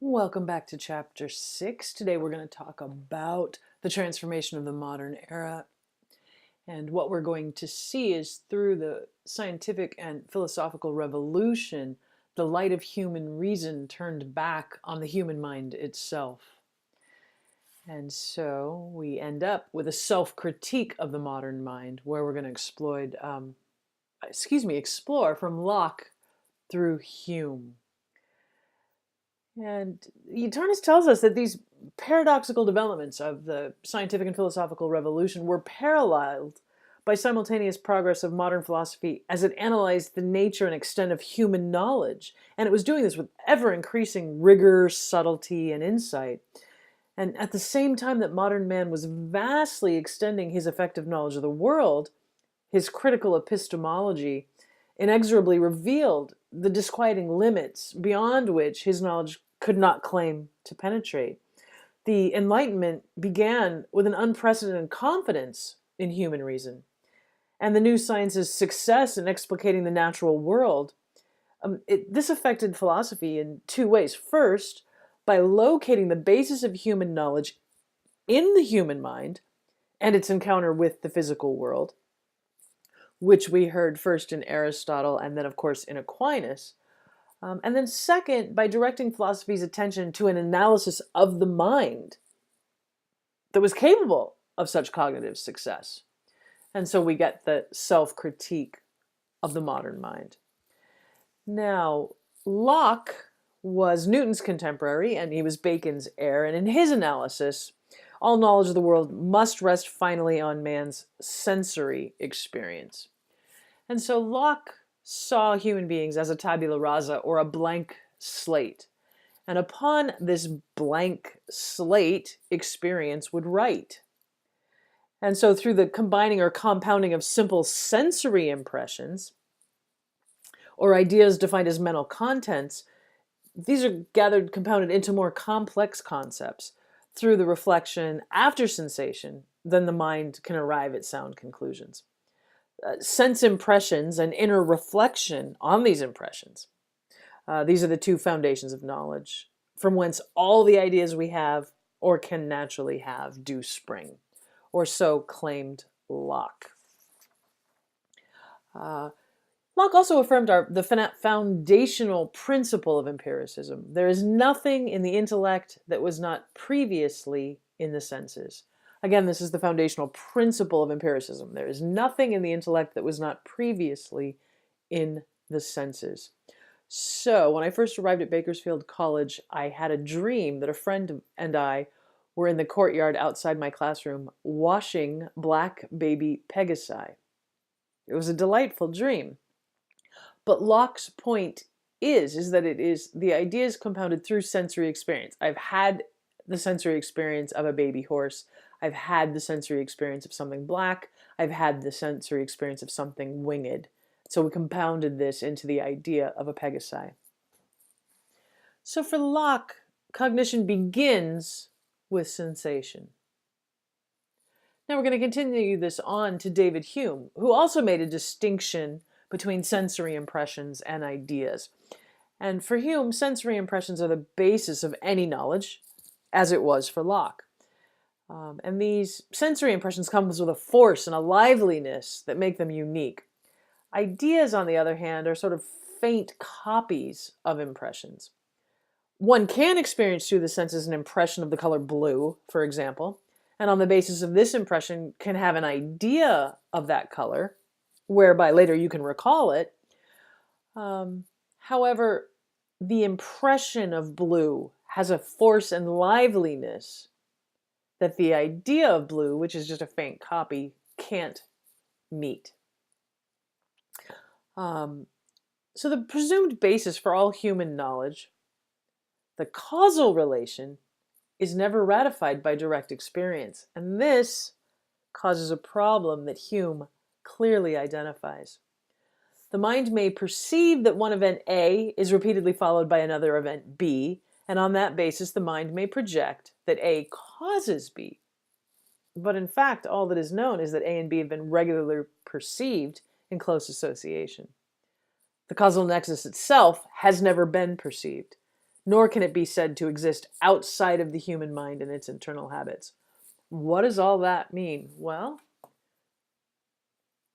Welcome back to Chapter 6. Today we're going to talk about the transformation of the modern era. And what we're going to see is through the scientific and philosophical revolution, the light of human reason turned back on the human mind itself. And so we end up with a self-critique of the modern mind, where we're going to explore from Locke through Hume. And Eternus tells us that these paradoxical developments of the scientific and philosophical revolution were paralleled by simultaneous progress of modern philosophy as it analyzed the nature and extent of human knowledge. And it was doing this with ever-increasing rigor, subtlety, and insight. And at the same time that modern man was vastly extending his effective knowledge of the world, his critical epistemology inexorably revealed the disquieting limits beyond which his knowledge could not claim to penetrate. The Enlightenment began with an unprecedented confidence in human reason, and the new science's success in explicating the natural world. This affected philosophy in two ways. First, by locating the basis of human knowledge in the human mind and its encounter with the physical world, which we heard first in Aristotle and then, of course, in Aquinas. And then second, by directing philosophy's attention to an analysis of the mind that was capable of such cognitive success. And so we get the self-critique of the modern mind. Now, Locke was Newton's contemporary, and he was Bacon's heir, and in his analysis, all knowledge of the world must rest finally on man's sensory experience. And so Locke saw human beings as a tabula rasa, or a blank slate. And upon this blank slate, experience would write. And so through the combining or compounding of simple sensory impressions, or ideas defined as mental contents, these are gathered, compounded into more complex concepts. Through the reflection after sensation, then the mind can arrive at sound conclusions. Sense impressions and inner reflection on these impressions. These are the two foundations of knowledge, from whence all the ideas we have or can naturally have do spring, or so claimed Locke. Locke also affirmed the foundational principle of empiricism. There is nothing in the intellect that was not previously in the senses. Again, this is the foundational principle of empiricism. There is nothing in the intellect that was not previously in the senses. So when I first arrived at Bakersfield College, I had a dream that a friend and I were in the courtyard outside my classroom washing black baby pegasi. It was a delightful dream. But Locke's point is that it is the ideas compounded through sensory experience. I've had the sensory experience of a baby horse. I've had the sensory experience of something black. I've had the sensory experience of something winged. So we compounded this into the idea of a pegasi. So for Locke, cognition begins with sensation. Now we're going to continue this on to David Hume, who also made a distinction between sensory impressions and ideas. And for Hume, sensory impressions are the basis of any knowledge, as it was for Locke. And these sensory impressions come with a force and a liveliness that make them unique. Ideas, on the other hand, are sort of faint copies of impressions. One can experience through the senses an impression of the color blue, for example, and on the basis of this impression can have an idea of that color, whereby later you can recall it. However, the impression of blue has a force and liveliness that the idea of blue, which is just a faint copy, can't meet. So the presumed basis for all human knowledge, the causal relation, is never ratified by direct experience. And this causes a problem that Hume clearly identifies. The mind may perceive that one event A is repeatedly followed by another event B, and on that basis the mind may project that A causes B. But in fact, all that is known is that A and B have been regularly perceived in close association. The causal nexus itself has never been perceived. nor can it be said to exist outside of the human mind and its internal habits. What does all that mean? Well,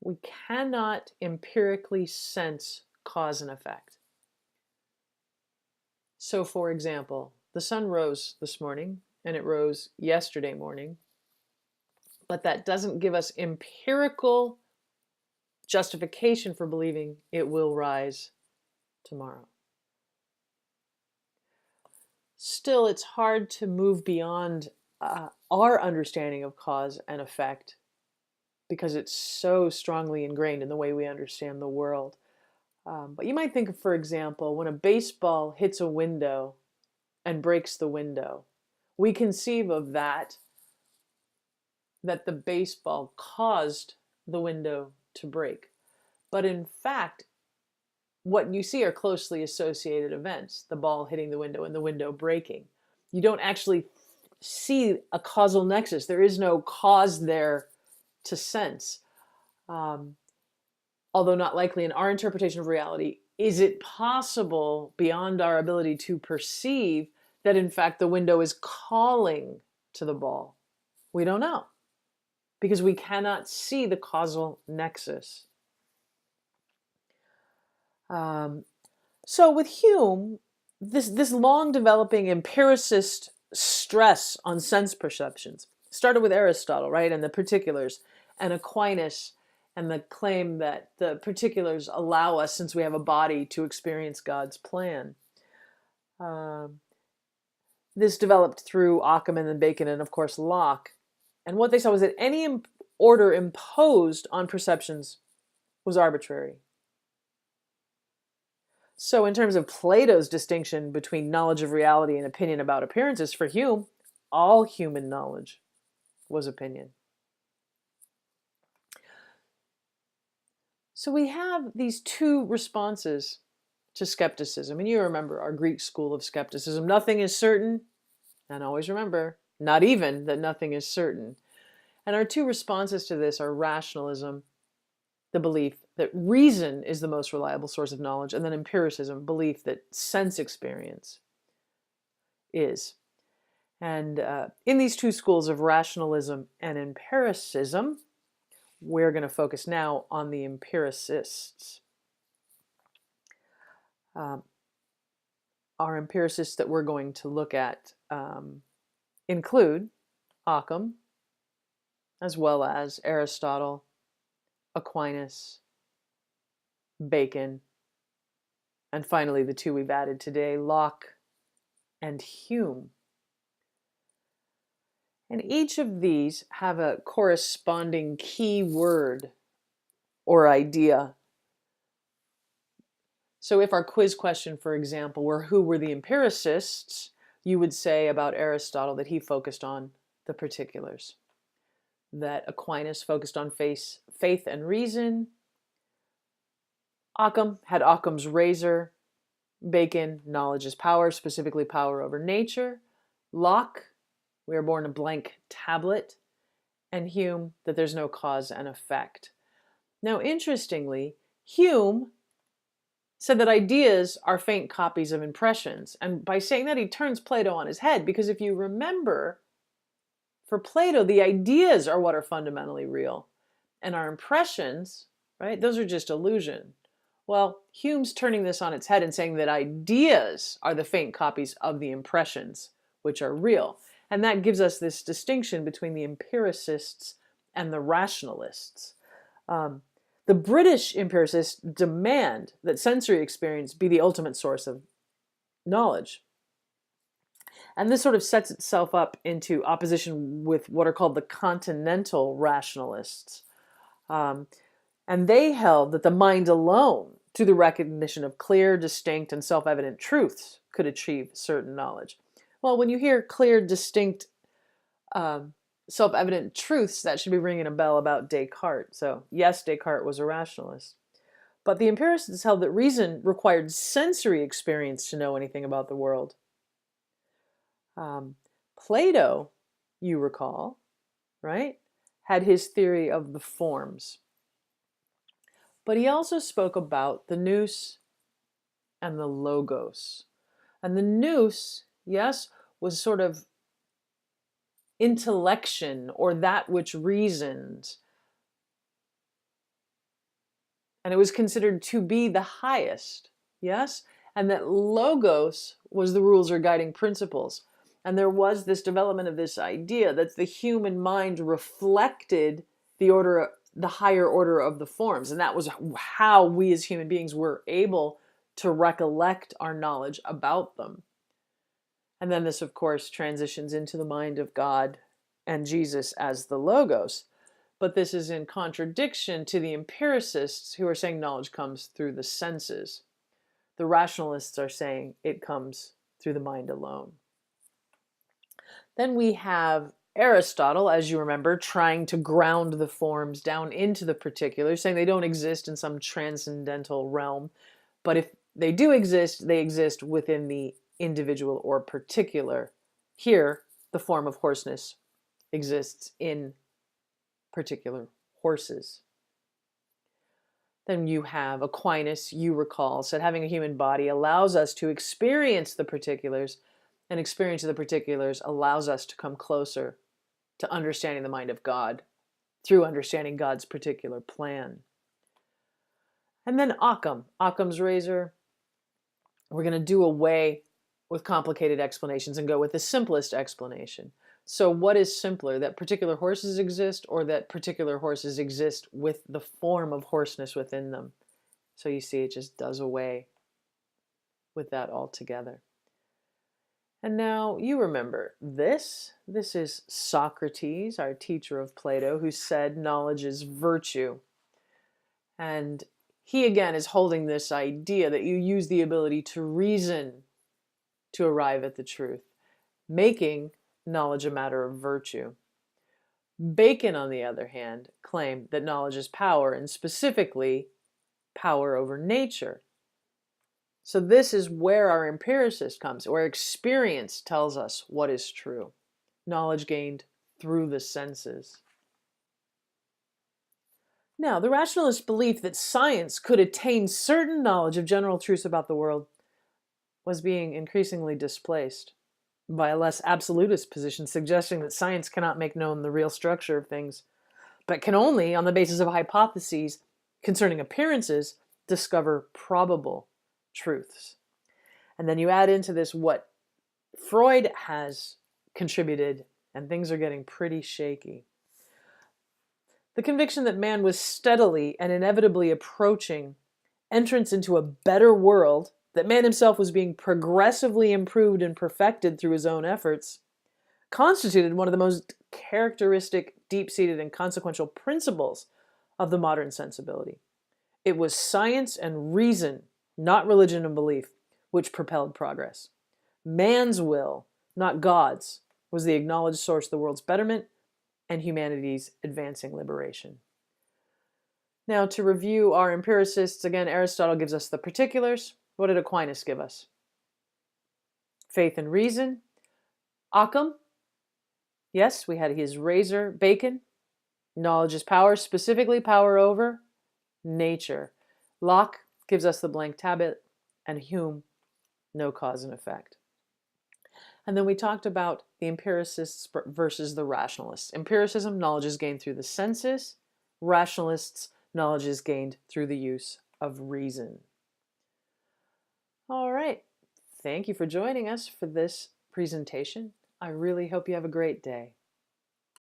we cannot empirically sense cause and effect. So, for example, the sun rose this morning and it rose yesterday morning, but that doesn't give us empirical justification for believing it will rise tomorrow. Still, it's hard to move beyond our understanding of cause and effect because it's so strongly ingrained in the way we understand the world. But you might think of, for example, when a baseball hits a window and breaks the window, we conceive of that the baseball caused the window to break. But in fact, what you see are closely associated events, the ball hitting the window and the window breaking. You don't actually see a causal nexus. There is no cause there to sense. Although not likely in our interpretation of reality, is it possible beyond our ability to perceive that in fact the window is calling to the ball? We don't know because we cannot see the causal nexus. So with Hume, this long developing empiricist stress on sense perceptions started with Aristotle, right, and the particulars, and Aquinas, and the claim that the particulars allow us, since we have a body, to experience God's plan. This developed through Occam and then Bacon and, of course, Locke. And what they saw was that any order imposed on perceptions was arbitrary. So in terms of Plato's distinction between knowledge of reality and opinion about appearances, for Hume, all human knowledge was opinion. So we have these two responses to skepticism. And you remember our Greek school of skepticism. Nothing is certain. And always remember, not even that nothing is certain. And our two responses to this are rationalism, the belief that reason is the most reliable source of knowledge, and then empiricism, belief that sense experience is. And in these two schools of rationalism and empiricism, we're going to focus now on the empiricists. Our empiricists that we're going to look at include Occam, as well as Aristotle, Aquinas, Bacon, and finally the two we've added today, Locke and Hume. And each of these have a corresponding key word or idea. So if our quiz question, for example, were who were the empiricists, you would say about Aristotle that he focused on the particulars, that Aquinas focused on faith and reason, Occam had Occam's razor, Bacon, knowledge is power, specifically power over nature, Locke, we are born a blank tablet, and Hume, that there's no cause and effect. Now, interestingly, Hume said that ideas are faint copies of impressions. And by saying that, he turns Plato on his head, because if you remember, for Plato, the ideas are what are fundamentally real. And our impressions, right, those are just illusion. Well, Hume's turning this on its head and saying that ideas are the faint copies of the impressions, which are real. And that gives us this distinction between the empiricists and the rationalists. The British empiricists demand that sensory experience be the ultimate source of knowledge. And this sort of sets itself up into opposition with what are called the continental rationalists. And they held that the mind alone, through the recognition of clear, distinct, and self-evident truths, could achieve certain knowledge. Well, when you hear clear, distinct, self-evident truths, that should be ringing a bell about Descartes. So yes, Descartes was a rationalist. But the empiricists held that reason required sensory experience to know anything about the world. Plato, you recall, right, had his theory of the forms. But he also spoke about the nous and the logos. And the nous, yes, was sort of intellection, or that which reasons. And it was considered to be the highest, yes? And that logos was the rules or guiding principles. And there was this development of this idea that the human mind reflected the higher order of the forms. And that was how we as human beings were able to recollect our knowledge about them. And then this, of course, transitions into the mind of God and Jesus as the logos. But this is in contradiction to the empiricists, who are saying knowledge comes through the senses. The rationalists are saying it comes through the mind alone. Then we have Aristotle, as you remember, trying to ground the forms down into the particulars, saying they don't exist in some transcendental realm. But if they do exist, they exist within the individual or particular. Here, the form of hoarseness exists in particular horses. Then you have Aquinas, you recall, said having a human body allows us to experience the particulars, and experience of the particulars allows us to come closer to understanding the mind of God through understanding God's particular plan. And then Occam's razor. We're going to do away with complicated explanations and go with the simplest explanation. So what is simpler, that particular horses exist, or that particular horses exist with the form of hoarseness within them? So you see, it just does away with that altogether. And now you remember this. This is Socrates, our teacher of Plato, who said knowledge is virtue. And he again is holding this idea that you use the ability to reason to arrive at the truth, making knowledge a matter of virtue. Bacon, on the other hand, claimed that knowledge is power, and specifically power over nature. So this is where our empiricist comes, where experience tells us what is true. Knowledge gained through the senses. Now, the rationalist belief that science could attain certain knowledge of general truths about the world was being increasingly displaced by a less absolutist position, suggesting that science cannot make known the real structure of things, but can only, on the basis of hypotheses concerning appearances, discover probable truths. And then you add into this what Freud has contributed, and things are getting pretty shaky. The conviction that man was steadily and inevitably approaching entrance into a better world, that man himself was being progressively improved and perfected through his own efforts, constituted one of the most characteristic, deep-seated, and consequential principles of the modern sensibility. It was science and reason, not religion and belief, which propelled progress. Man's will, not God's, was the acknowledged source of the world's betterment and humanity's advancing liberation. Now, to review our empiricists, again, Aristotle gives us the particulars. What did Aquinas give us? Faith and reason. Occam, yes, we had his razor. Bacon, knowledge is power, specifically power over nature. Locke gives us the blank tablet, and Hume, no cause and effect. And then we talked about the empiricists versus the rationalists. Empiricism, knowledge is gained through the senses. Rationalists, knowledge is gained through the use of reason. All right. Thank you for joining us for this presentation. I really hope you have a great day.